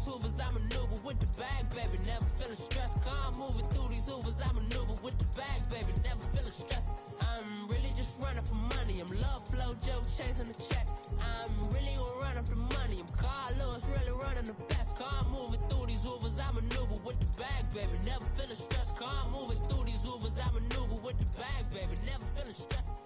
hoovers, I maneuver with the bag, baby. Never feeling stressed. Calm moving through these hoovers, I maneuver with the bag, baby. Never feeling stressed. I'm really just running for money. I'm love flow, joke chasing the check. I'm really gonna run up the money. I'm Carl Lewis, really running the best. Calm moving through these hoovers, I maneuver with the bag, baby. Never feeling stressed. Calm moving through these hoovers, I maneuver with the bag, baby. Never feeling stressed.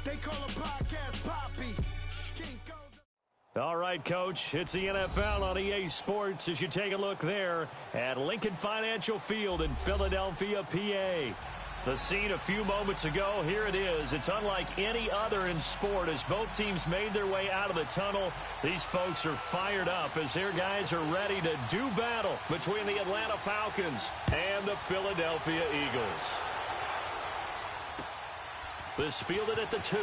They call a podcast Poppy. All right, Coach, it's the NFL on EA Sports as you take a look there at Lincoln Financial Field in Philadelphia, PA. The scene a few moments ago, here it is. It's unlike any other in sport as both teams made their way out of the tunnel. These folks are fired up as their guys are ready to do battle between the Atlanta Falcons and the Philadelphia Eagles. This fielded at the 2.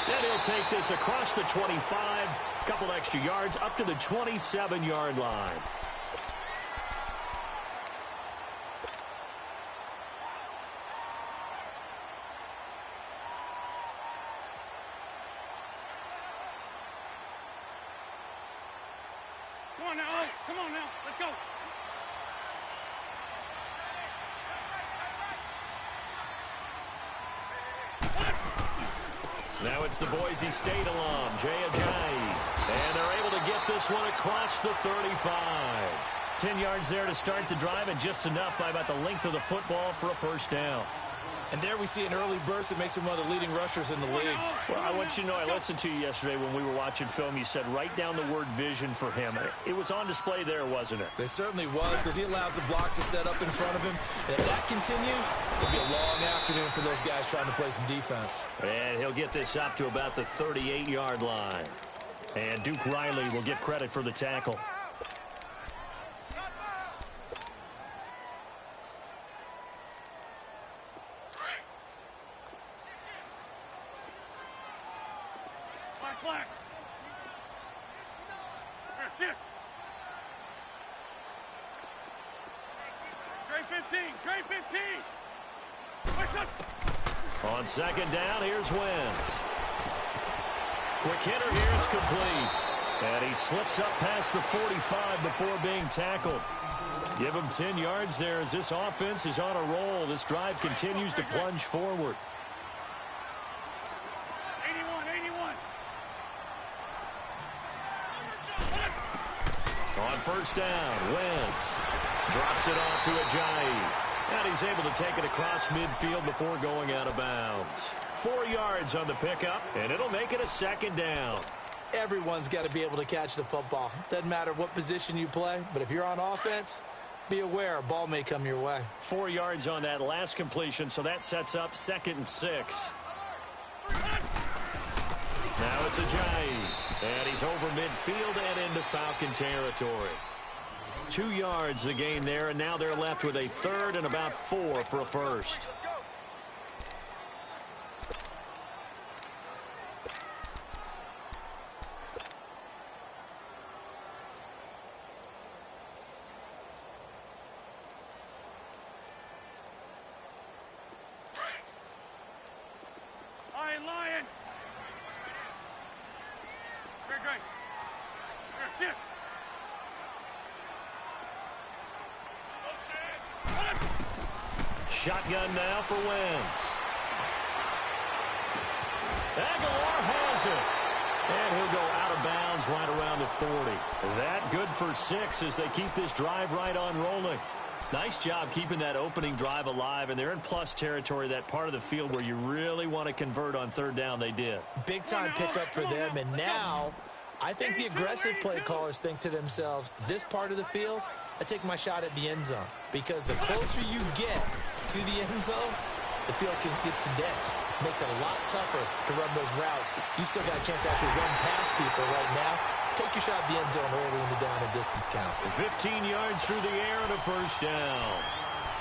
And he'll take this across the 25, couple extra yards up to the 27-yard line. Come on now, oh, come on now, let's go. Now it's the Boise State alum, Jay Ajayi. And they're able to get this one across the 35. 10 yards there to start the drive, and just enough by about the length of the football for a first down. And there we see an early burst that makes him one of the leading rushers in the league. Well, I want you to know, I listened to you yesterday when we were watching film. You said write down the word vision for him. It was on display there, wasn't it? It certainly was, because he allows the blocks to set up in front of him. And if that continues, it'll be a long afternoon for those guys trying to play some defense. And he'll get this up to about the 38-yard line. And Duke Riley will get credit for the tackle. Black. Sit. Trey 15. On second down, here's Wentz. Quick hitter here, it's complete. And he slips up past the 45 before being tackled. Give him 10 yards there as this offense is on a roll. This drive continues to plunge forward. 81. On first down, Wentz drops it off to Ajayi. And he's able to take it across midfield before going out of bounds. 4 yards on the pickup, and it'll make it a second down. Everyone's got to be able to catch the football. Doesn't matter what position you play, but if you're on offense, be aware a ball may come your way. 4 yards on that last completion, so that sets up 2nd and 6. Now it's Ajayi, and he's over midfield and into Falcon territory. 2 yards the gain there, and now they're left with a third and about 4 for a first. Lion. Great. Sit. Shotgun now for Wentz. Aguilar has it. And he'll go out of bounds right around the 40. That good for 6 as they keep this drive right on rolling. Nice job keeping that opening drive alive, and they're in plus territory, that part of the field where you really want to convert on third down. They did. Big time pickup for them, and now I think the aggressive play callers think to themselves, this part of the field, I take my shot at the end zone, because the closer you get to the end zone, the field gets condensed. Makes it a lot tougher to run those routes. You still got a chance to actually run past people right now. take your shot at the end zone early in the down and distance count. 15 yards through the air and a first down.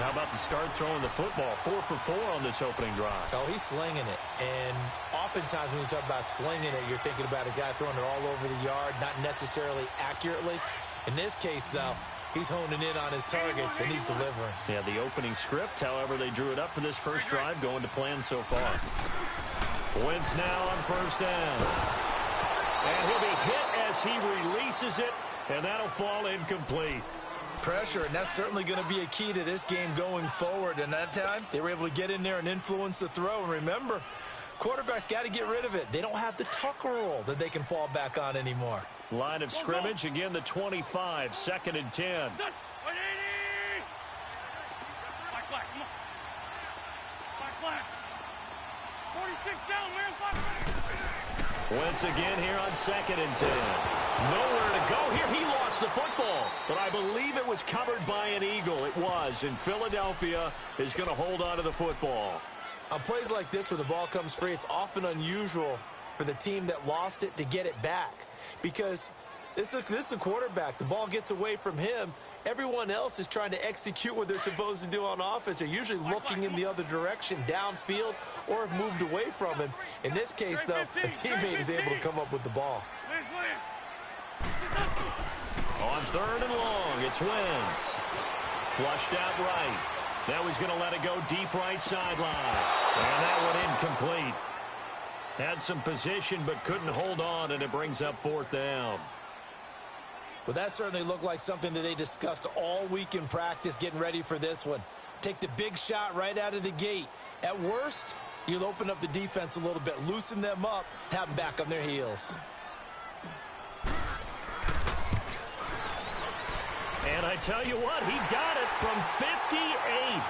How about the start throwing the football? 4 for 4 on this opening drive. Oh, he's slinging it. And oftentimes when you talk about slinging it, you're thinking about a guy throwing it all over the yard, not necessarily accurately. In this case, though, he's honing in on his targets, and he's delivering. Yeah, the opening script, however, they drew it up for this first drive, going to plan so far. Wentz now on first down. And he'll be hit as he releases it, and that'll fall incomplete. Pressure, and that's certainly going to be a key to this game going forward. And that time, they were able to get in there and influence the throw. And remember, quarterbacks got to get rid of it. They don't have the Tucker rule that they can fall back on anymore. Line of scrimmage, again the 25, 2nd and 10. Black, come on. Black. 46 down, man. Black. Wentz again here on 2nd and 10. Nowhere to go here. He lost the football, but I believe it was covered by an Eagle. It was, and Philadelphia is going to hold on to the football. On plays like this where the ball comes free, it's often unusual for the team that lost it to get it back, because this is a quarterback. The ball gets away from him. Everyone else is trying to execute what they're supposed to do on offense. They're usually looking in the other direction, downfield, or have moved away from him. In this case, though, a teammate is able to come up with the ball. On 3rd and long, it's Wentz. Flushed out right. Now he's going to let it go deep right sideline. And that one incomplete. Had some position but couldn't hold on, and it brings up 4th down. Well, that certainly looked like something that they discussed all week in practice getting ready for this one. Take the big shot right out of the gate. At worst, you'll open up the defense a little bit, loosen them up, have them back on their heels. And I tell you what, he got it from 58.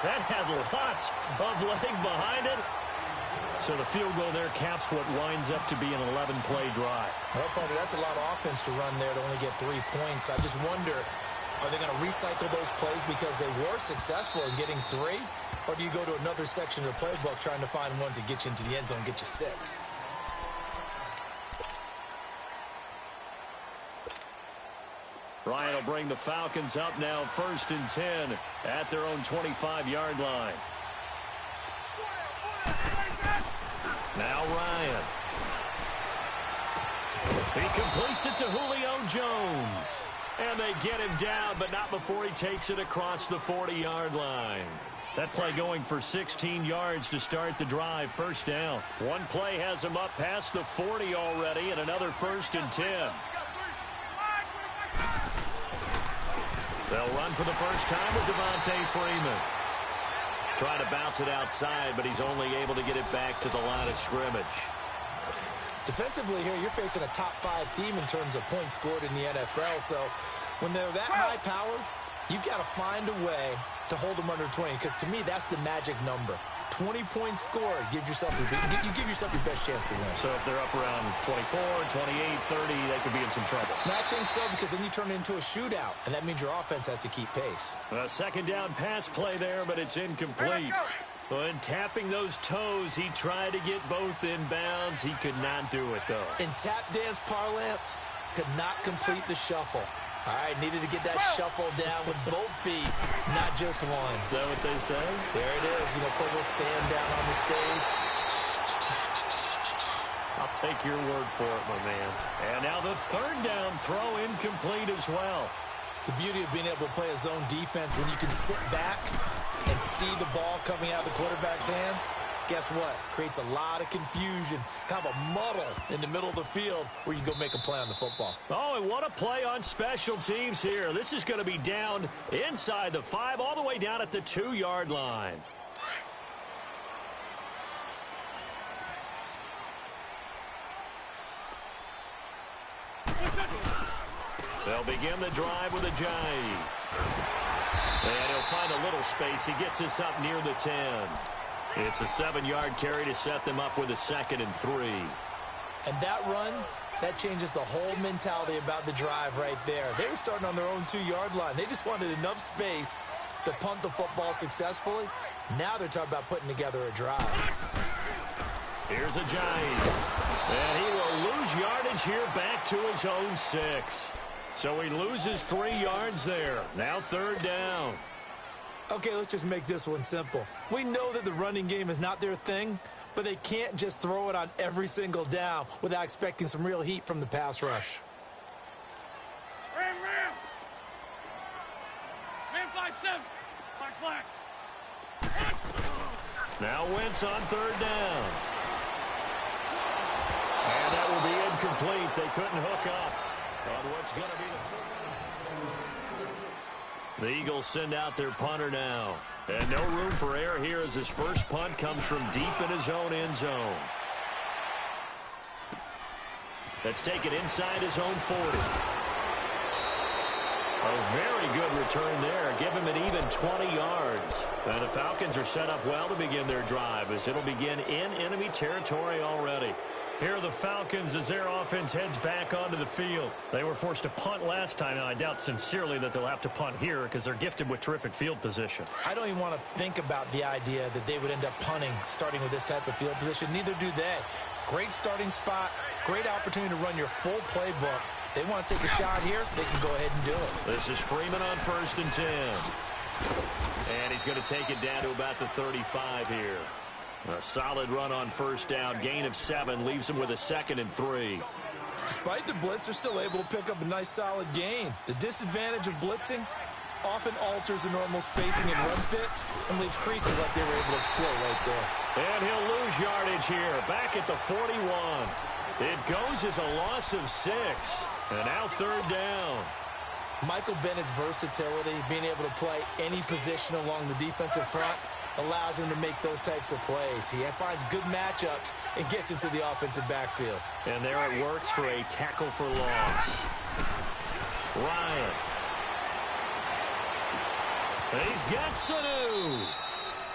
That had lots of leg behind it. So the field goal there caps what winds up to be an 11-play drive. Well, partner, that's a lot of offense to run there to only get 3 points. I just wonder, are they going to recycle those plays because they were successful in getting 3? Or do you go to another section of the playbook trying to find ones that get you into the end zone and get you 6? Ryan will bring the Falcons up now, 1st and 10 at their own 25-yard line. Now Ryan. He completes it to Julio Jones. And they get him down, but not before he takes it across the 40-yard line. That play going for 16 yards to start the drive. 1st down. One play has him up past the 40 already, and another 1st and 10. They'll run for the first time with Devontae Freeman. Trying to bounce it outside, but he's only able to get it back to the line of scrimmage. Defensively here, you're facing a top 5 team in terms of points scored in the NFL. So when they're that high powered, you've got to find a way to hold them under 20, because to me, that's the magic number. 20 points scored, you give yourself your best chance to win. So if they're up around 24, 28, 30, they could be in some trouble. I think so, because then you turn it into a shootout, and that means your offense has to keep pace. A 2nd down pass play there, but it's incomplete. When tapping those toes, he tried to get both in bounds. He could not do it, though. In tap dance parlance, could not complete the shuffle. All right, needed to get that shuffle down with both feet, not just one. Is that what they say? There it is. You know, put a little sand down on the stage. I'll take your word for it, my man. And now the 3rd down throw incomplete as well. The beauty of being able to play a zone defense when you can sit back and see the ball coming out of the quarterback's hands, guess what? Creates a lot of confusion, kind of a muddle in the middle of the field where you can go make a play on the football. Oh, and what a play on special teams here. This is going to be down inside the 5, all the way down at the 2-yard line. They'll begin the drive with a jive. And he'll find a little space. He gets us up near the 10. It's a 7-yard carry to set them up with a 2nd and 3. And that run, that changes the whole mentality about the drive right there. They were starting on their own 2-yard line. They just wanted enough space to punt the football successfully. Now they're talking about putting together a drive. Here's a giant. And he will lose yardage here back to his own 6. So he loses 3 yards there. Now 3rd down. Okay, let's just make this one simple. We know that the running game is not their thing, but they can't just throw it on every single down without expecting some real heat from the pass rush. Ram! Man 5-7. Black. Now Wentz on 3rd down. And that will be incomplete. They couldn't hook up on what's going to be the Eagles send out their punter now. And no room for error here as his first punt comes from deep in his own end zone. That's taken inside his own 40. A very good return there. Give him an even 20 yards. And the Falcons are set up well to begin their drive as it'll begin in enemy territory already. Here are the Falcons as their offense heads back onto the field. They were forced to punt last time, and I doubt sincerely that they'll have to punt here because they're gifted with terrific field position. I don't even want to think about the idea that they would end up punting starting with this type of field position. Neither do they. Great starting spot, great opportunity to run your full playbook. They want to take a shot here, they can go ahead and do it. This is Freeman on 1st and 10. And he's going to take it down to about the 35 here. A solid run on 1st down. Gain of 7 leaves him with a 2nd and 3. Despite the blitz, they're still able to pick up a nice solid gain. The disadvantage of blitzing often alters the normal spacing and run fits and leaves creases like they were able to exploit right there. And he'll lose yardage here. Back at the 41. It goes as a loss of 6. And now 3rd down. Michael Bennett's versatility, being able to play any position along the defensive front, allows him to make those types of plays. He finds good matchups and gets into the offensive backfield. And there it works for a tackle for loss. Ryan. He's got Sanu.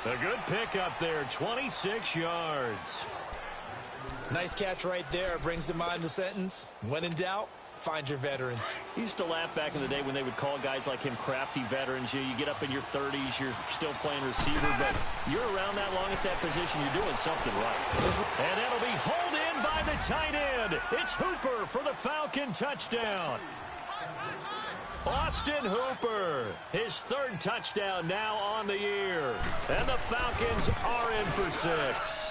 A good pickup there, 26 yards. Nice catch right there. Brings to mind the sentence, when in doubt, find your veterans. He used to laugh back in the day when they would call guys like him crafty veterans. You get up in your 30s, you're still playing receiver, but you're around that long at that position, you're doing something right. And that'll be hauled in by the tight end. It's Hooper for the Falcon touchdown. Austin Hooper, his 3rd touchdown now on the year. And the Falcons are in for 6.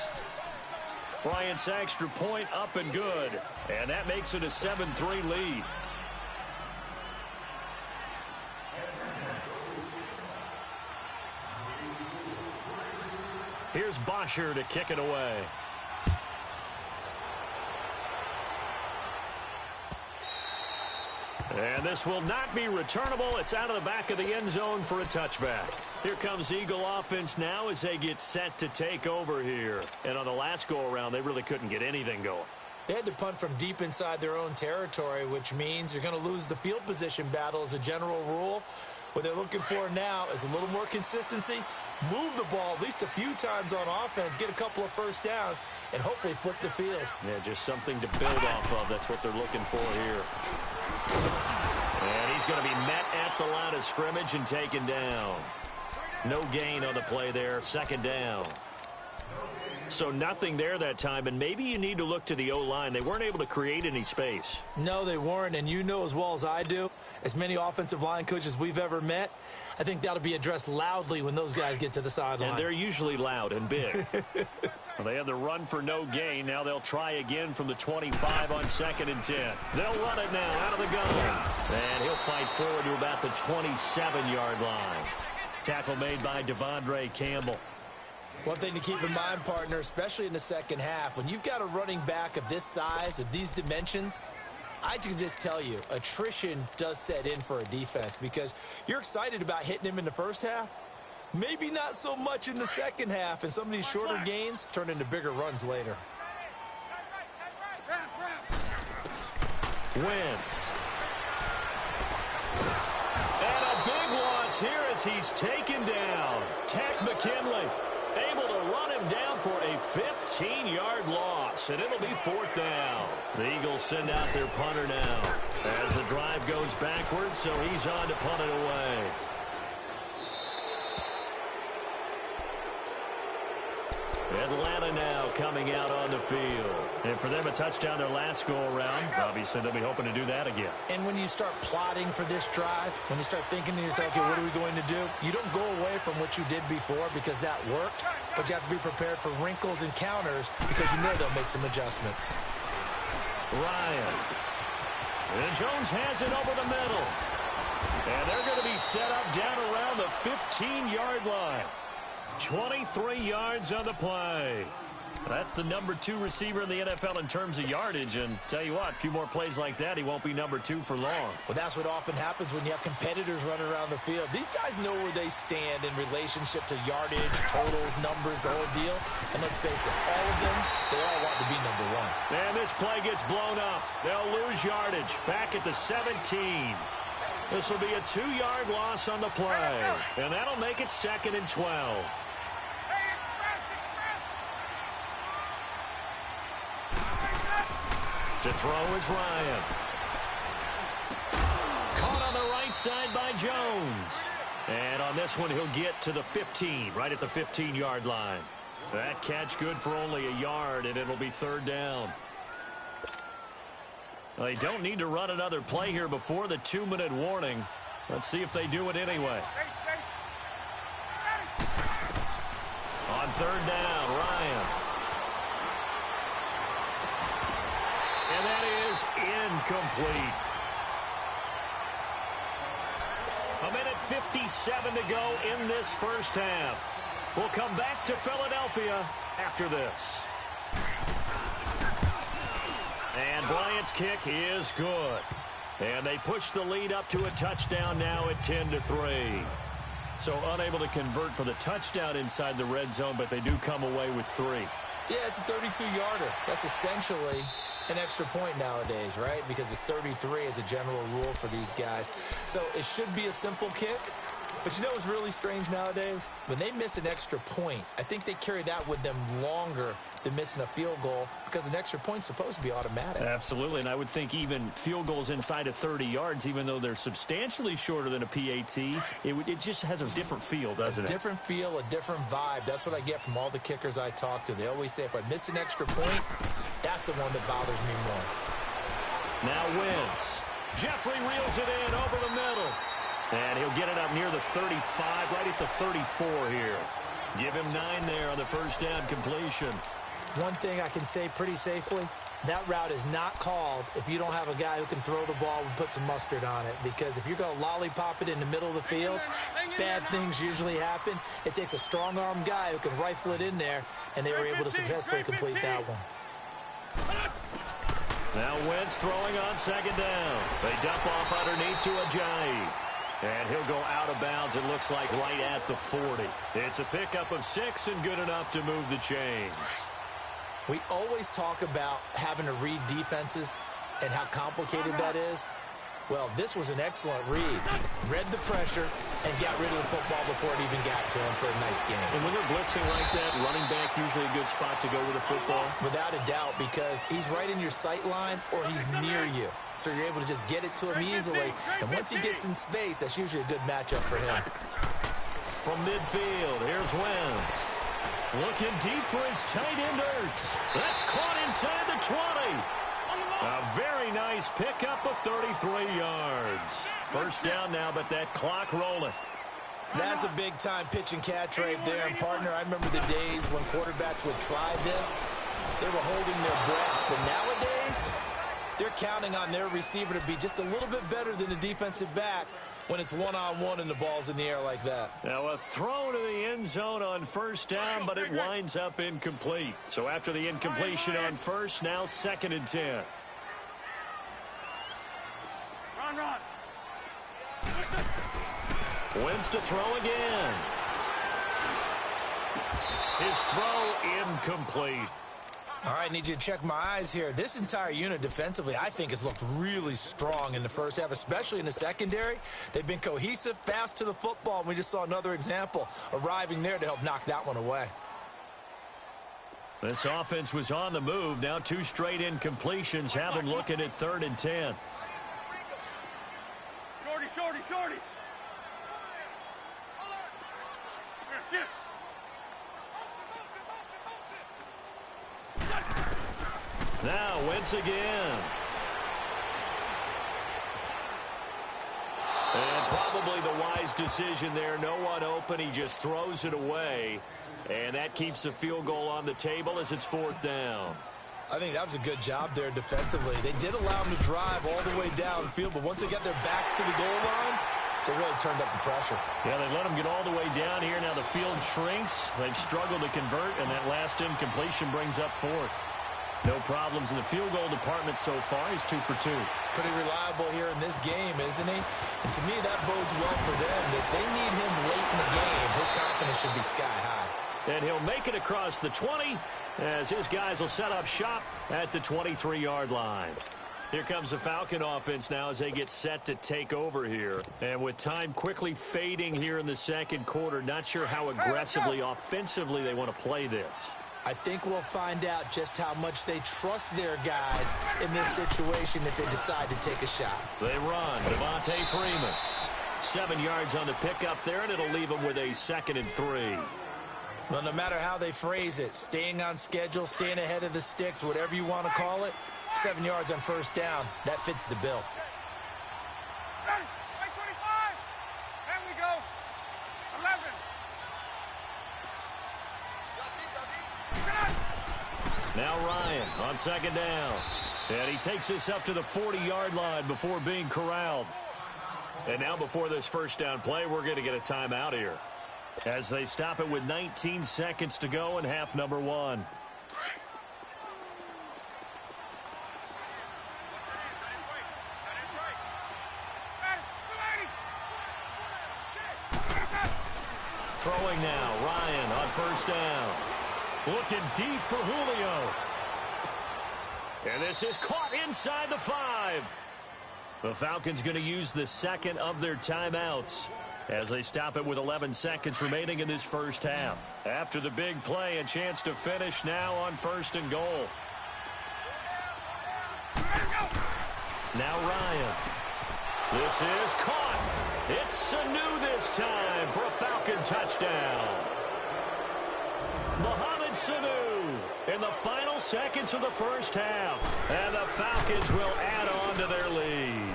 Bryant's extra point up and good. And that makes it a 7-3 lead. Here's Bosher to kick it away. And this will not be returnable. It's out of the back of the end zone for a touchback. Here comes Eagle offense now as they get set to take over here. And on the last go-around, they really couldn't get anything going. They had to punt from deep inside their own territory, which means you're going to lose the field position battle as a general rule. What they're looking for now is a little more consistency, move the ball at least a few times on offense, get a couple of 1st downs, and hopefully flip the field. Yeah, just something to build off of. That's what they're looking for here. And he's going to be met at the line of scrimmage and taken down. No gain on the play there. 2nd down. So nothing there that time, and maybe you need to look to the O-line. They weren't able to create any space. No, they weren't, and you know as well as I do, as many offensive line coaches we've ever met, I think that'll be addressed loudly when those guys get to the sideline. And they're usually loud and big. Well, they have the run for no gain. Now they'll try again from the 25 on 2nd and 10. They'll run it now out of the gun. And he'll fight forward to about the 27-yard line. Tackle made by Devondre Campbell. One thing to keep in mind, partner, especially in the second half, when you've got a running back of this size, of these dimensions, I can just tell you, attrition does set in for a defense because you're excited about hitting him in the first half. Maybe not so much in the second half, and some of these shorter gains turn into bigger runs later. Wentz. And a big loss here as he's taken down. Takk McKinley able to run him down for a 15-yard loss, and it'll be 4th down. The Eagles send out their punter now as the drive goes backwards, so he's on to punt it away. Atlanta now coming out on the field. And for them, a touchdown their last go-around. Obviously, they'll be hoping to do that again. And when you start plotting for this drive, when you start thinking to yourself, okay, what are we going to do? You don't go away from what you did before because that worked, but you have to be prepared for wrinkles and counters because you know they'll make some adjustments. Ryan. And Jones has it over the middle. And they're going to be set up down around the 15-yard line. 23 yards on the play. That's the number 2 receiver in the NFL in terms of yardage. And tell you what, a few more plays like that, he won't be number 2 for long. Well, that's what often happens when you have competitors running around the field. These guys know where they stand in relationship to yardage, totals, numbers, the whole deal. And let's face it, all of them, they all want to be number 1. And this play gets blown up. They'll lose yardage back at the 17. This will be a 2-yard loss on the play. And that'll make it 2nd and 12. To throw is Ryan. Caught on the right side by Jones. And on this one, he'll get to the 15, right at the 15-yard line. That catch good for only a yard, and it'll be 3rd down. Well, they don't need to run another play here before the 2-minute warning. Let's see if they do it anyway. On 3rd down, Ryan. And that is incomplete. 1:57 to go in this first half. We'll come back to Philadelphia after this. And Bryant's kick is good. And they push the lead up to a touchdown now at 10-3. So unable to convert for the touchdown inside the red zone, but they do come away with 3. Yeah, it's a 32-yarder. That's essentially an extra point nowadays, right? Because it's 33 as a general rule for these guys. So it should be a simple kick. But you know what's really strange nowadays? When they miss an extra point, I think they carry that with them longer than missing a field goal because an extra point's supposed to be automatic. Absolutely, and I would think even field goals inside of 30 yards, even though they're substantially shorter than a PAT, it just has a different feel, doesn't it? A different feel, a different vibe. That's what I get from all the kickers I talk to. They always say if I miss an extra point, that's the one that bothers me more. Now Wentz. Jeffrey reels it in over the middle. And he'll get it up near the 35, right at the 34 here. Give him 9 there on the first down completion. One thing I can say pretty safely, that route is not called if you don't have a guy who can throw the ball and put some mustard on it. Because if you're going to lollipop it in the middle of the field, bad things usually happen. It takes a strong-arm guy who can rifle it in there, and they were able to successfully complete that one. Now Wentz throwing on 2nd down. They dump off underneath to Ajayi. And he'll go out of bounds, it looks like, right at the 40. It's a pickup of 6 and good enough to move the chains. We always talk about having to read defenses and how complicated that is. Well, this was an excellent read. Read the pressure and got rid of the football before it even got to him for a nice game. And when they're blitzing like that, running back usually a good spot to go with the football? Without a doubt, because he's right in your sight line or he's near you. So you're able to just get it to him easily. And once he gets in space, that's usually a good matchup for him. From midfield, here's Wentz. Looking deep for his tight end, Ertz. That's caught inside the 20. A very nice pickup of 33 yards. First down now, but that clock rolling. That's a big-time pitch and catch right there. And, partner, I remember the days when quarterbacks would try this. They were holding their breath. But nowadays, they're counting on their receiver to be just a little bit better than the defensive back when it's one-on-one and the ball's in the air like that. Now a throw to the end zone on first down, but it winds up incomplete. So after the incompletion on first, now 2nd and 10. Run. Wentz to throw again. His throw incomplete. All right, need you to check my eyes here. This entire unit defensively, I think, has looked really strong in the first half, especially in the secondary. They've been cohesive, fast to the football, and we just saw another example arriving there to help knock that one away. This offense was on the move. Now 2 straight incompletions have them looking at 3rd and 10. Shorty. Now Wentz again. And probably the wise decision there. No one open. He just throws it away. And that keeps the field goal on the table as it's 4th down. I think that was a good job there defensively. They did allow them to drive all the way downfield, but once they got their backs to the goal line, they really turned up the pressure. Yeah, they let them get all the way down here. Now the field shrinks. They've struggled to convert, and that last incompletion brings up 4th. No problems in the field goal department so far. He's 2 for 2. Pretty reliable here in this game, isn't he? And to me, that bodes well for them. If they need him late in the game, his confidence should be sky high. And he'll make it across the 20 as his guys will set up shop at the 23-yard line. Here comes the Falcon offense now as they get set to take over here. And with time quickly fading here in the second quarter, not sure how aggressively, offensively they want to play this. I think we'll find out just how much they trust their guys in this situation if they decide to take a shot. They run. Devontae Freeman. 7 yards on the pickup there, and it'll leave them with a 2nd and 3. Well, no matter how they phrase it, staying on schedule, staying ahead of the sticks, whatever you want to call it, 7 yards on 1st down, that fits the bill. Ready, 25. There we go. 11. Now Ryan on 2nd down. And he takes this up to the 40-yard line before being corralled. And now before this 1st down play, we're going to get a timeout here, as they stop it with 19 seconds to go in half number 1. Throwing now, Ryan on 1st down. Looking deep for Julio. And this is caught inside the 5. The Falcons going to use the 2nd of their timeouts as they stop it with 11 seconds remaining in this 1st half. After the big play, a chance to finish now on 1st and goal. Now Ryan. This is caught. It's Sanu this time for a Falcon touchdown. Mohamed Sanu in the final seconds of the 1st half. And the Falcons will add on to their lead.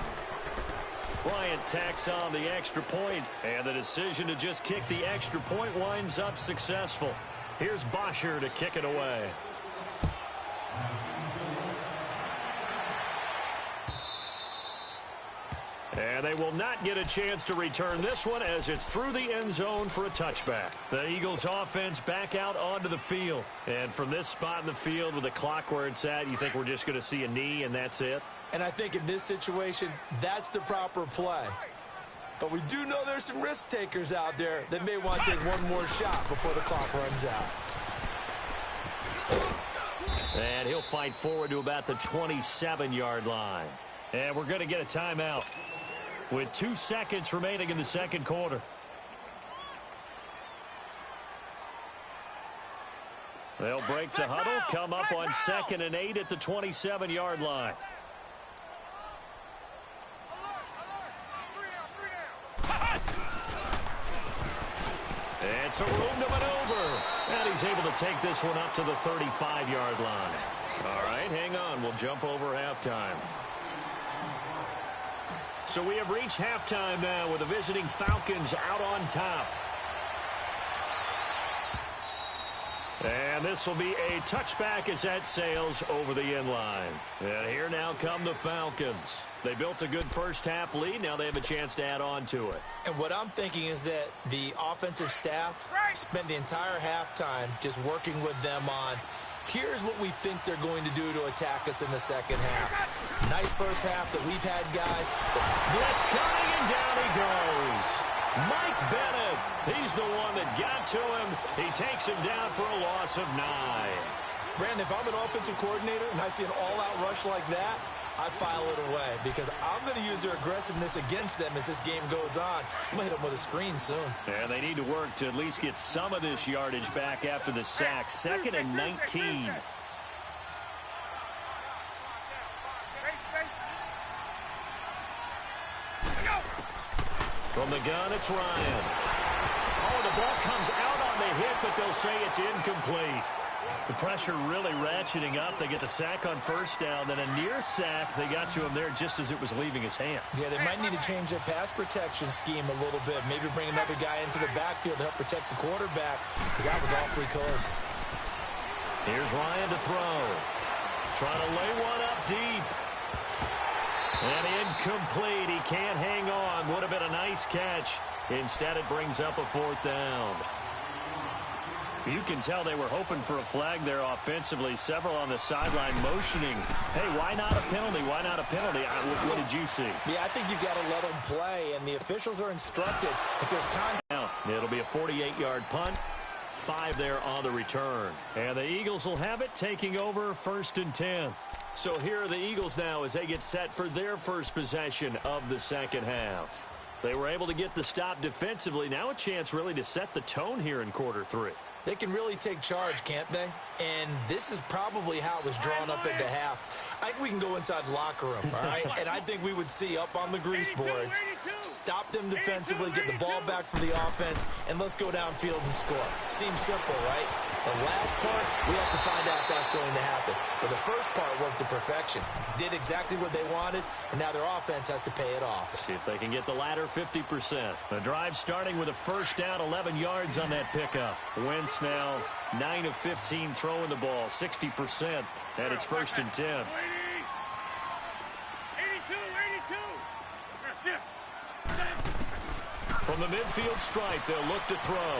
Bryant tacks on the extra point, and the decision to just kick the extra point winds up successful. Here's Bosher to kick it away. And they will not get a chance to return this one as it's through the end zone for a touchback. The Eagles offense back out onto the field. And from this spot in the field with the clock where it's at, you think we're just going to see a knee and that's it? And I think in this situation, that's the proper play. But we do know there's some risk takers out there that may want to take one more shot before the clock runs out. And he'll fight forward to about the 27-yard line. And we're going to get a timeout with 2 seconds remaining in the second quarter. They'll break the huddle, come up on 2nd and 8 at the 27-yard line. And some room to maneuver. And he's able to take this one up to the 35-yard line. All right, hang on. We'll jump over halftime. So we have reached halftime now with the visiting Falcons out on top. And this will be a touchback as that sails over the end line. And here now come the Falcons. They built a good first half lead. Now they have a chance to add on to it. And what I'm thinking is that the offensive staff spent the entire halftime just working with them on, here's what we think they're going to do to attack us in the second half. Nice first half that we've had, guys. Blitz coming, and down he goes. Mike Bennett, he's the one that got to him. He takes him down for a loss of 9. Brandon, if I'm an offensive coordinator and I see an all-out rush like that, I file it away because I'm going to use their aggressiveness against them as this game goes on. I'm going to hit them with a screen soon. And they need to work to at least get some of this yardage back after the sack. 2nd and 19. From the gun, it's Ryan. Oh, the ball comes out on the hit, but they'll say it's incomplete. The pressure really ratcheting up. They get the sack on first down, then a near sack. They got to him there just as it was leaving his hand. Yeah, they might need to change their pass protection scheme a little bit. Maybe bring another guy into the backfield to help protect the quarterback, because that was awfully close. Here's Ryan to throw. Trying to lay one up deep. And incomplete. He can't hang on. Would have been a nice catch. Instead, it brings up a 4th down. You can tell they were hoping for a flag there offensively. Several on the sideline motioning. Hey, why not a penalty? Why not a penalty? What did you see? Yeah, I think you've got to let them play, and the officials are instructed. If there's contact. It'll be a 48-yard punt. 5 there on the return. And the Eagles will have it, taking over 1st and 10. So here are the Eagles now as they get set for their first possession of the second half. They were able to get the stop defensively. Now a chance really to set the tone here in quarter 3. They can really take charge, can't they? And this is probably how it was drawn up at the half. I think we can go inside the locker room, all right? And I think we would see up on the grease boards, stop them defensively, get the ball back for the offense, and let's go downfield and score. Seems simple, right? The last part, we have to find out if that's going to happen. But the first part worked to perfection. Did exactly what they wanted, and now their offense has to pay it off. See if they can get the latter 50%. The drive starting with a first down, 11 yards on that pickup. Wentz now 9 of 15 throwing the ball, 60%, and it's 1st and 10. 82. That's it. From the midfield stripe, they'll look to throw.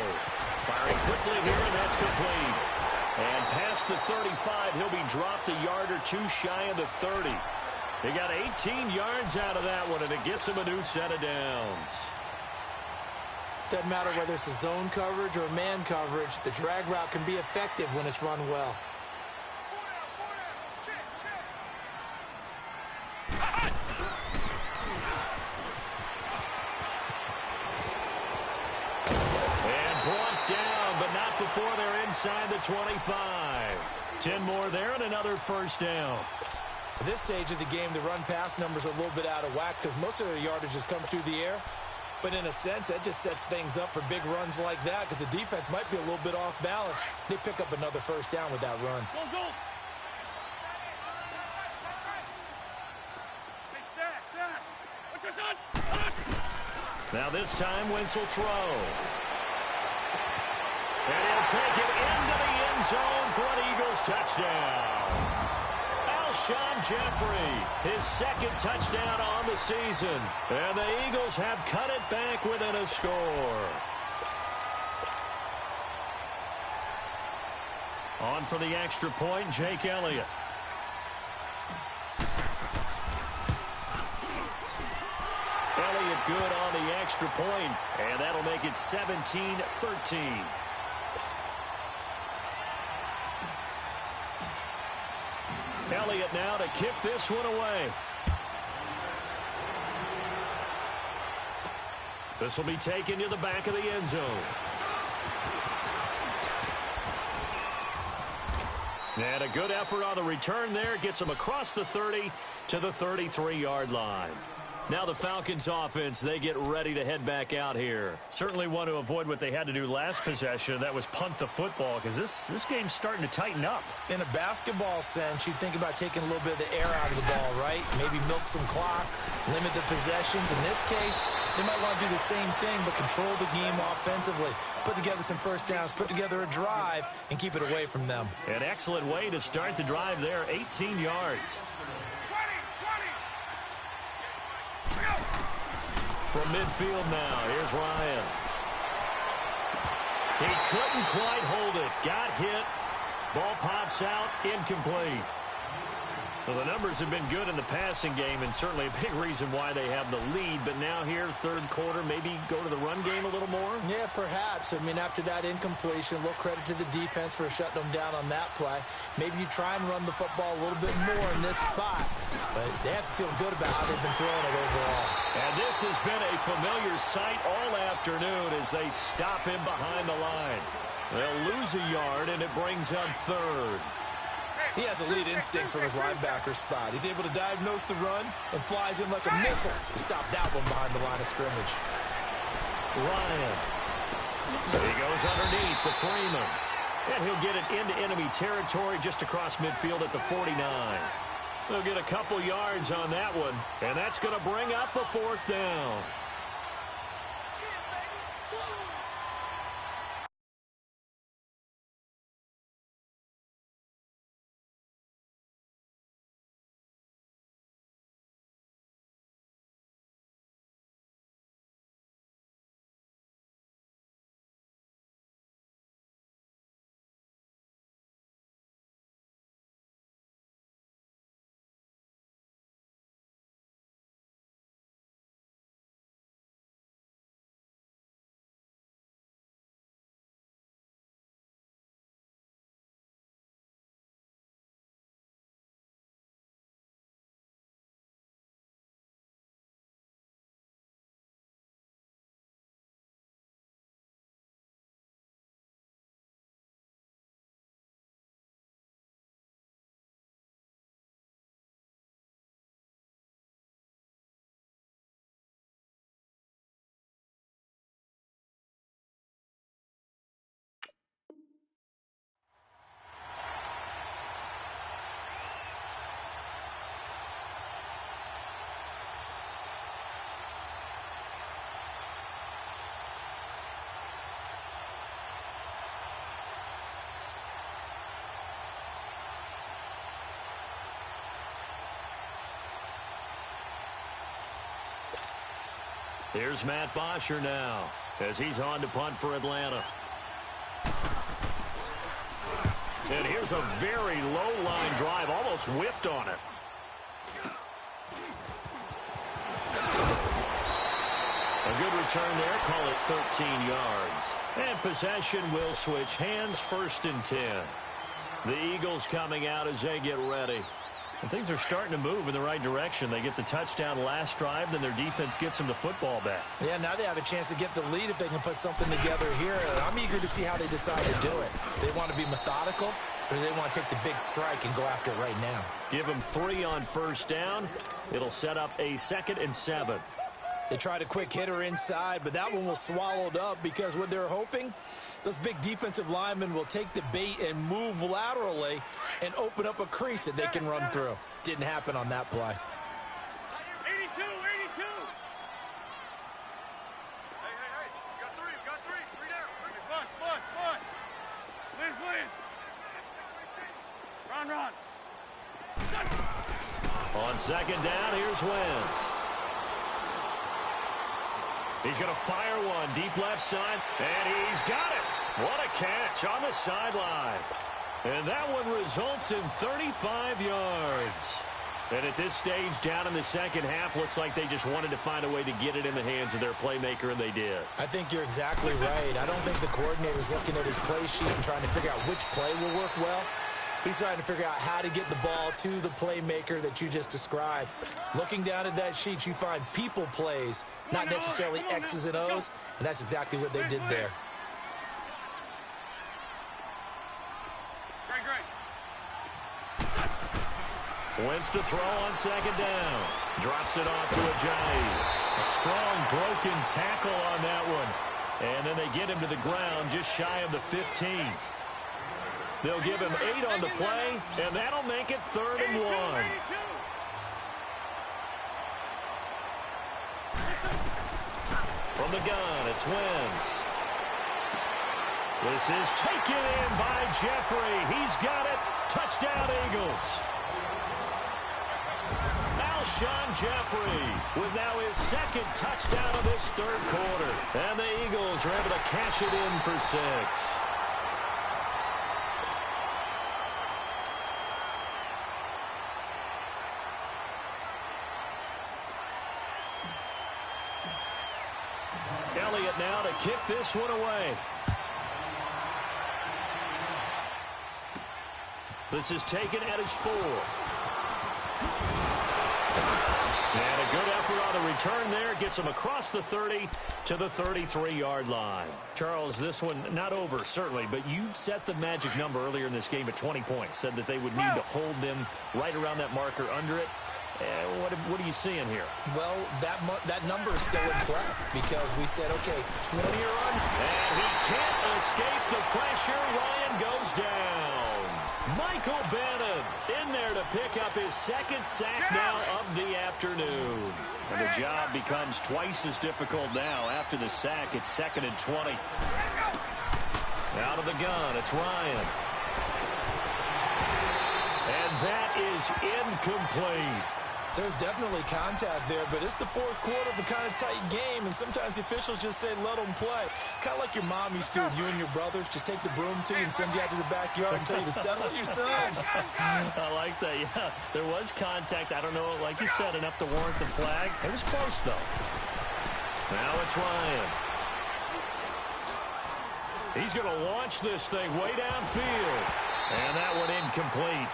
Firing quickly here, and that's complete. And past the 35, he'll be dropped a yard or two shy of the 30. They got 18 yards out of that one, and it gets him a new set of downs. Doesn't matter whether it's a zone coverage or man coverage, the drag route can be effective when it's run well. And brought down, but not before they're inside the 25. 10 more there and another first down. At this stage of the game, the run-pass numbers are a little bit out of whack because most of their yardage has come through the air. But in a sense, that just sets things up for big runs like that because the defense might be a little bit off balance. They pick up another first down with that run. Go, go. Hey, Stat. What's your son? Now this time, Wentz will throw. And he'll take it into the end zone for an Eagles touchdown. Alshon Jeffrey, his second touchdown on the season. And the Eagles have cut it back within a score. On for the extra point, Jake Elliott. Elliott good on the extra point, and that'll make it 17-13. Elliott now to kick this one away. This will be taken to the back of the end zone. And a good effort on the return there. Gets them across the 30 to the 33-yard line. Now the Falcons offense, they get ready to head back out here. Certainly want to avoid what they had to do last possession. That was punt the football because this game's starting to tighten up. In a basketball sense, you think about taking a little bit of the air out of the ball, right? Maybe milk some clock, limit the possessions. In this case, they might want to do the same thing but control the game offensively. Put together some first downs, put together a drive, and keep it away from them. An excellent way to start the drive there, 18 yards. From midfield now, here's Ryan. He couldn't quite hold it. Got hit. Ball pops out, incomplete. Well, the numbers have been good in the passing game and certainly a big reason why they have the lead. But now here, third quarter, maybe go to the run game a little more? Yeah, perhaps. I mean, after that incompletion, a little credit to the defense for shutting them down on that play. Maybe you try and run the football a little bit more in this spot. But they have to feel good about how they've been throwing it overall. And this has been a familiar sight all afternoon as they stop him behind the line. They'll lose a yard, and it brings up third. He has elite instincts from his linebacker spot. He's able to diagnose the run and flies in like a missile to stop that one behind the line of scrimmage. Ryan. He goes underneath to Freeman. And he'll get it into enemy territory just across midfield at the 49. They'll get a couple yards on that one, and that's going to bring up a 4th down. Here's Matt Bosher now as he's on to punt for Atlanta. And here's a very low-line drive, almost whiffed on it. A good return there, call it 13 yards. And possession will switch hands, 1st and 10. The Eagles coming out as they get ready. And things are starting to move in the right direction. They get the touchdown last drive, then their defense gets them the football back. Yeah, now they have a chance to get the lead if they can put something together here. I'm eager to see how they decide to do it. They want to be methodical, or they want to take the big strike and go after it right now. Give them 3 on 1st down. It'll set up a 2nd and 7. They tried a quick hitter inside, but that one was swallowed up because what they're hoping, those big defensive linemen will take the bait and move laterally and open up a crease that they can run through. Didn't happen on that play. 82, 82. Hey, you got 3 down. Fun. Win. On 2nd down, here's Wentz. He's going to fire one deep left side, and he's got it. What a catch on the sideline. And that one results in 35 yards. And at this stage, down in the second half, looks like they just wanted to find a way to get it in the hands of their playmaker, and they did. I think you're exactly right. I don't think the coordinator's looking at his play sheet and trying to figure out which play will work well. He's trying to figure out how to get the ball to the playmaker that you just described. Looking down at that sheet, you find people plays, not necessarily X's and O's, and that's exactly what they did there. Wentz to throw on 2nd down. Drops it off to Ajayi. A strong broken tackle on that one. And then they get him to the ground just shy of the 15. They'll give him 8 on the play, and that'll make it 3rd and 1. From the gun, it's Wentz. This is taken in by Jeffrey. He's got it. Touchdown, Eagles. Alshon Jeffrey with now his 2nd touchdown of this 3rd quarter. And the Eagles are able to cash it in for 6. Elliott now to kick this one away. This is taken at his 4. And a good effort on the return there. Gets him across the 30 to the 33-yard line. Charles, this one not over, certainly, but you set the magic number earlier in this game at 20 points. Said that they would need to hold them right around that marker under it. What are you seeing here? Well, that number is still in play because we said, okay, 20 are on. And he can't escape the pressure. Ryan goes down. Michael Bannon in there to pick up his second sack now of the afternoon. And the job becomes twice as difficult now. After the sack, it's 2nd and 20. Out of the gun, it's Ryan. And that is incomplete. There's definitely contact there, but it's the fourth quarter of a kind of tight game, and sometimes the officials just say, let them play. Kind of like your mom used to with you and your brothers. Just take the broom to you and send you out to the backyard and tell you to settle it yourselves. I like that, yeah. There was contact. I don't know, like you said, enough to warrant the flag. It was close, though. Now it's Ryan. He's going to launch this thing way downfield. And that one incomplete.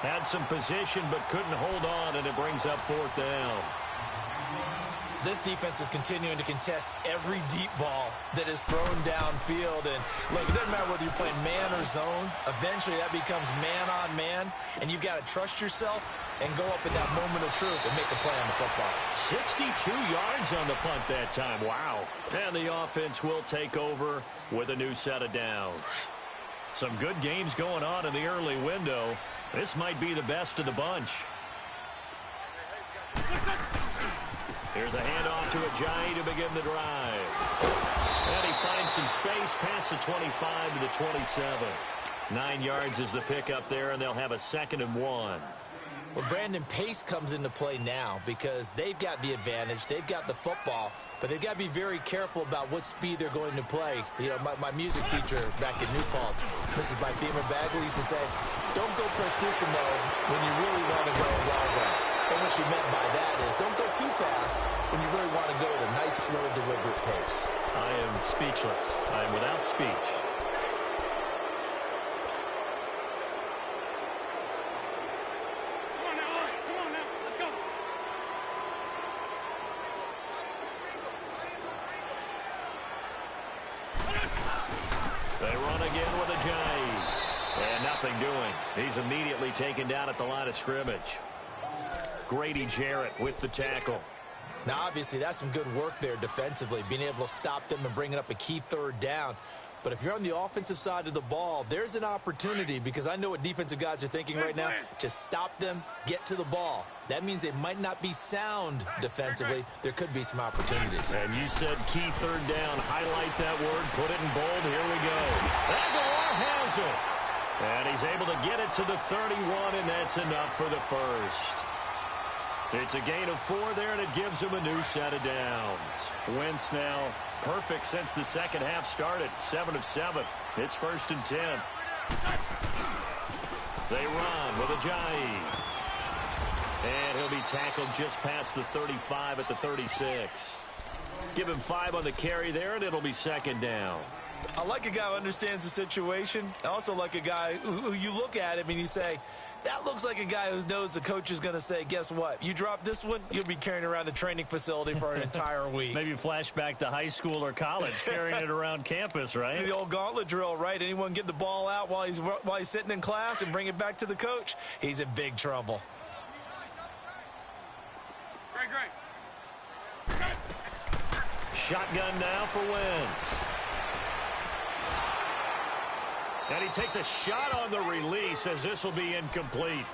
Had some position but couldn't hold on, and it brings up 4th down. This defense is continuing to contest every deep ball that is thrown downfield. And look, it doesn't matter whether you're playing man or zone. Eventually that becomes man on man, and you've got to trust yourself and go up in that moment of truth and make a play on the football. 62 yards on the punt that time. Wow. And the offense will take over with a new set of downs. Some good games going on in the early window. This might be the best of the bunch. Here's a handoff to Ajayi to begin the drive. And he finds some space past the 25 to the 27. 9 yards is the pickup there, and they'll have a 2nd and 1. Well, Brandon, pace comes into play now because they've got the advantage. They've got the football, but they've got to be very careful about what speed they're going to play. You know, my music teacher back in New Paltz, Mrs. Bythema Bagley, used to say, don't go prestissimo when you really want to go loud. And what she meant by that is don't go too fast when you really want to go at a nice, slow, deliberate pace. I am speechless. I am without speech. They run again with Ajayi. And nothing doing. He's immediately taken down at the line of scrimmage. Grady Jarrett with the tackle. Now, obviously, that's some good work there defensively, being able to stop them and bringing up a key 3rd down. But if you're on the offensive side of the ball, there's an opportunity because I know what defensive guys are thinking right now. Just stop them, get to the ball. That means they might not be sound defensively. There could be some opportunities. And you said key 3rd down. Highlight that word. Put it in bold. Here we go. Aguilar has it. And he's able to get it to the 31, and that's enough for the first. It's a gain of 4 there, and it gives him a new set of downs. Wentz now perfect since the second half started. 7 of 7. It's 1st and 10. They run with Ajayi. And he'll be tackled just past the 35 at the 36. Give him 5 on the carry there, and it'll be 2nd down. I like a guy who understands the situation. I also like a guy who you look at him and you say, that looks like a guy who knows the coach is going to say, guess what? You drop this one, you'll be carrying around the training facility for an entire week. Maybe flashback to high school or college, carrying it around campus, right? The old gauntlet drill, right? Anyone get the ball out while he's sitting in class and bring it back to the coach? He's in big trouble. Great. Shotgun now for Wentz. And he takes a shot on the release as this will be incomplete.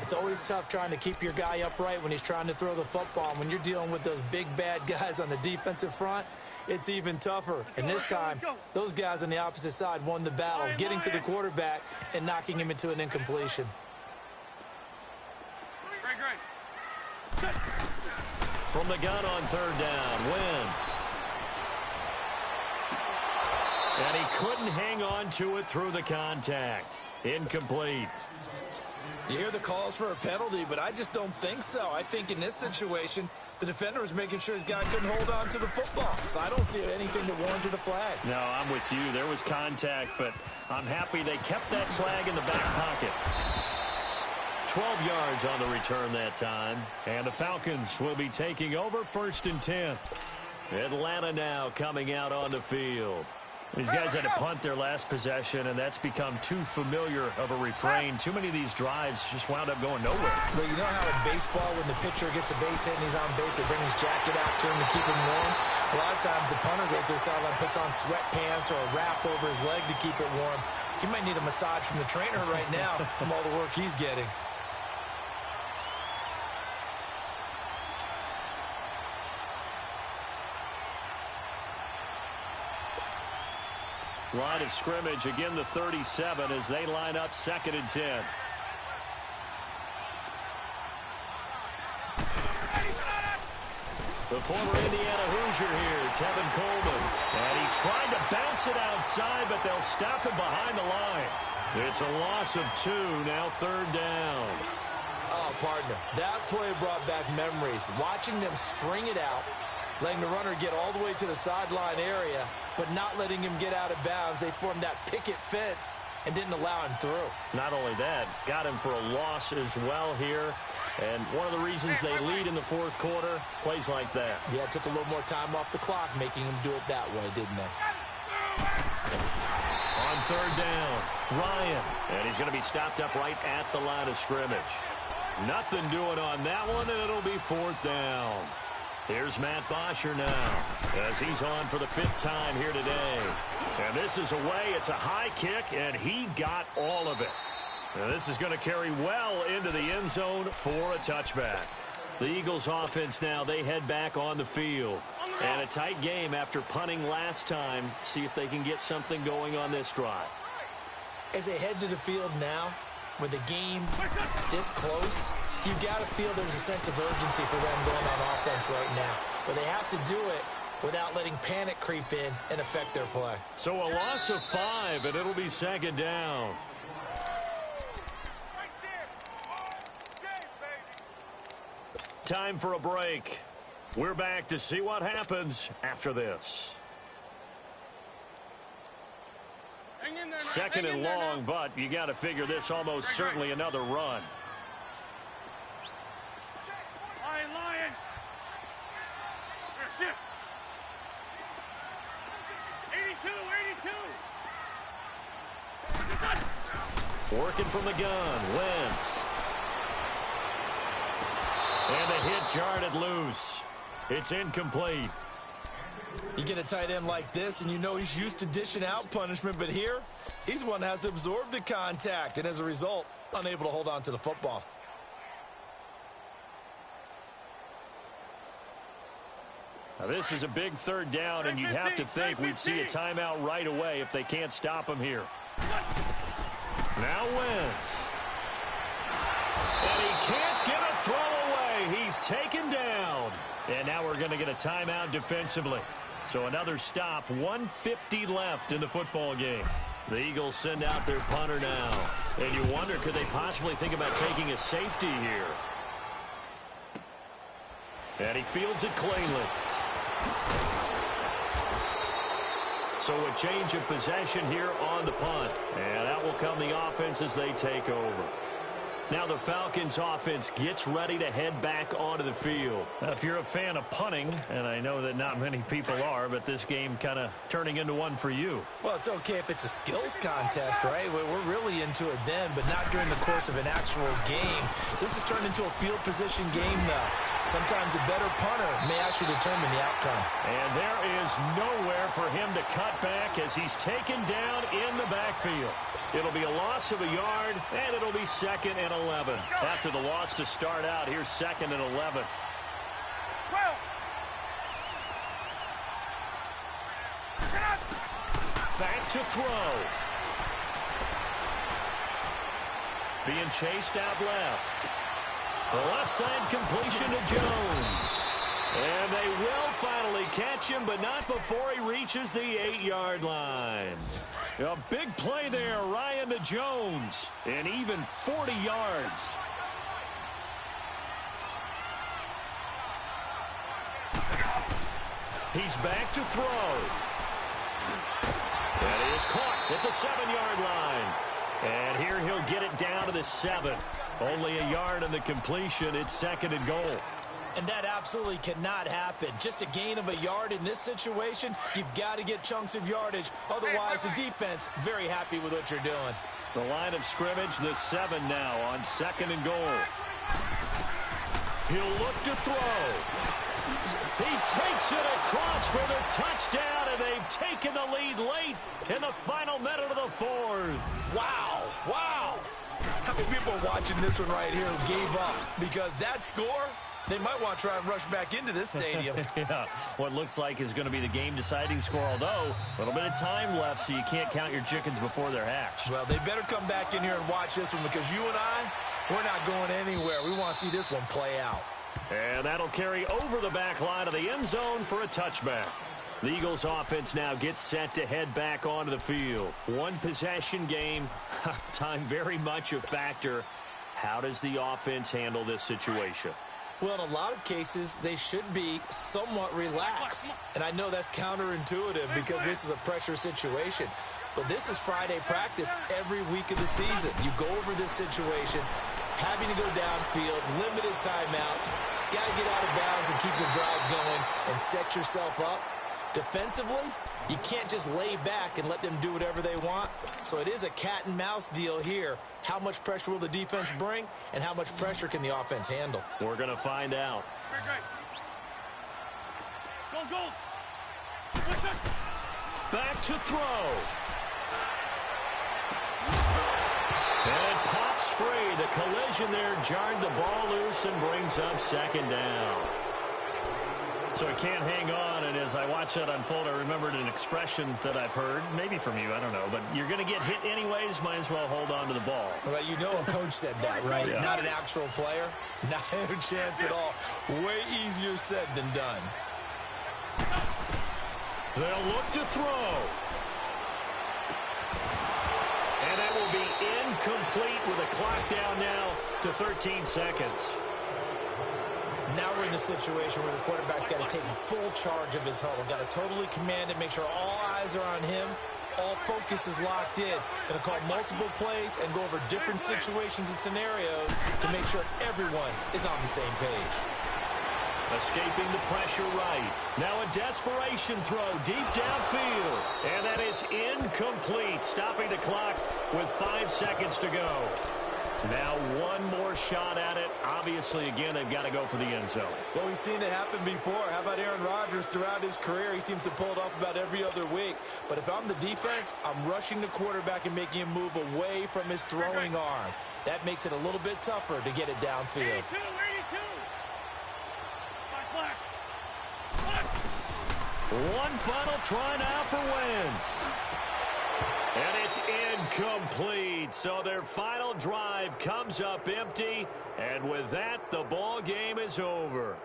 It's always tough trying to keep your guy upright when he's trying to throw the football. When you're dealing with those big, bad guys on the defensive front, it's even tougher. And this time, those guys on the opposite side won the battle, getting to the quarterback and knocking him into an incompletion. Great. From the gun on 3rd down, Wentz. And he couldn't hang on to it through the contact. Incomplete. You hear the calls for a penalty, but I just don't think so. I think in this situation, the defender was making sure his guy couldn't hold on to the football. So I don't see anything that warranted a flag. No, I'm with you. There was contact, but I'm happy they kept that flag in the back pocket. 12 yards on the return that time. And the Falcons will be taking over 1st and 10. Atlanta now coming out on the field. These guys had to punt their last possession, and that's become too familiar of a refrain. Too many of these drives just wound up going nowhere. But you know how in baseball, when the pitcher gets a base hit and he's on base, they bring his jacket out to him to keep him warm? A lot of times the punter goes to the sideline, puts on sweatpants or a wrap over his leg to keep it warm. He might need a massage from the trainer right now from all the work he's getting. Line of scrimmage, again the 37 as they line up 2nd and 10. The former Indiana Hoosier here, Tevin Coleman. And he tried to bounce it outside, but they'll stop him behind the line. It's a loss of 2, now 3rd down. Oh, partner, that play brought back memories. Watching them string it out, letting the runner get all the way to the sideline area, but not letting him get out of bounds. They formed that picket fence and didn't allow him through. Not only that, got him for a loss as well here. And one of the reasons they lead in the 4th quarter, plays like that. Yeah, it took a little more time off the clock, making him do it that way, didn't they? On 3rd down, Ryan. And he's going to be stopped up right at the line of scrimmage. Nothing doing on that one, and it'll be 4th down. Here's Matt Bosher now as he's on for the 5th time here today. And this is away. It's a high kick, and he got all of it. And this is going to carry well into the end zone for a touchback. The Eagles offense now, they head back on the field. And a tight game after punting last time. See if they can get something going on this drive. As they head to the field now, with the game this close, you've got to feel there's a sense of urgency for them going on offense right now. But they have to do it without letting panic creep in and affect their play. So a loss of 5, and it'll be 2nd down. Time for a break. We're back to see what happens after this. 2nd and long, but you got to figure this almost certainly another run. Lion. 82. Working from the gun, Wentz. And the hit jarred it loose. It's incomplete. You get a tight end like this, and you know he's used to dishing out punishment, but here, he's the one that has to absorb the contact, and as a result, unable to hold on to the football. Now this is a big 3rd down, and you'd have to think we'd see a timeout right away if they can't stop him here. Now Wentz. And he can't get a throw away. He's taken down. And now we're going to get a timeout defensively. So another stop, 1:50 left in the football game. The Eagles send out their punter now. And you wonder, could they possibly think about taking a safety here? And he fields it cleanly. So a change of possession here on the punt. And that will come the offense as they take over. Now the Falcons offense gets ready to head back onto the field. Now, if you're a fan of punting, and I know that not many people are, but this game kind of turning into one for you. Well, it's okay if it's a skills contest, right? We're really into it then, but not during the course of an actual game. This has turned into a field position game now. Sometimes a better punter may actually determine the outcome. And there is nowhere for him to cut back as he's taken down in the backfield. It'll be a loss of a yard, and it'll be 2nd and 11. After the loss to start out, here's 2nd and 11. Back to throw. Being chased out left. The left side completion to Jones. And they will finally catch him, but not before he reaches the 8-yard line. A big play there, Ryan to Jones, and even 40 yards. He's back to throw. And he is caught at the 7-yard line. And here he'll get it down to the 7. Only a yard on the completion. It's 2nd and goal. And that absolutely cannot happen. Just a gain of a yard in this situation, you've got to get chunks of yardage. Otherwise, the defense, very happy with what you're doing. The line of scrimmage, the 7 now on 2nd and goal. He'll look to throw. He takes it across for the touchdown, and they've taken the lead late in the final minute of the 4th. Wow, wow. How many people are watching this one right here who gave up? Because that score, they might want to try and rush back into this stadium. Yeah, what looks like is going to be the game-deciding score, although a little bit of time left, so you can't count your chickens before they're hatched. Well, they better come back in here and watch this one, because you and I, we're not going anywhere. We want to see this one play out. And that'll carry over the back line of the end zone for a touchback. The Eagles offense now gets set to head back onto the field. One possession game, time very much a factor. How does the offense handle this situation? Well, in a lot of cases, they should be somewhat relaxed. And I know that's counterintuitive because this is a pressure situation. But this is Friday practice every week of the season. You go over this situation, having to go downfield, limited timeouts, got to get out of bounds and keep the drive going and set yourself up. Defensively, you can't just lay back and let them do whatever they want. So it is a cat and mouse deal here. How much pressure will the defense bring, and how much pressure can the offense handle? We're going to find out. Go. Back to throw. And it pops free. The collision there jarred the ball loose and brings up 2nd down. So it can't hang on, and as I watch that unfold, I remembered an expression that I've heard, maybe from you, I don't know, but you're going to get hit anyways, might as well hold on to the ball. Well, you know a coach said that, right? Yeah. Not an actual player. Not a chance at all. Way easier said than done. They'll look to throw. And that will be incomplete with a clock down now to 13 seconds. Now we're in the situation where the quarterback's got to take full charge of his huddle. Got to totally command it, make sure all eyes are on him. All focus is locked in. Going to call multiple plays and go over different situations and scenarios to make sure everyone is on the same page. Escaping the pressure right. Now a desperation throw deep downfield. And that is incomplete, stopping the clock with 5 seconds to go. Now one more shot at it. Obviously, again, they've got to go for the end zone. Well, we've seen it happen before. How about Aaron Rodgers throughout his career? He seems to pull it off about every other week. But if I'm the defense, I'm rushing the quarterback and making him move away from his throwing arm. That makes it a little bit tougher to get it downfield. 82. One final try now for Wentz. And it's incomplete. So their final drive comes up empty. And with that, the ball game is over.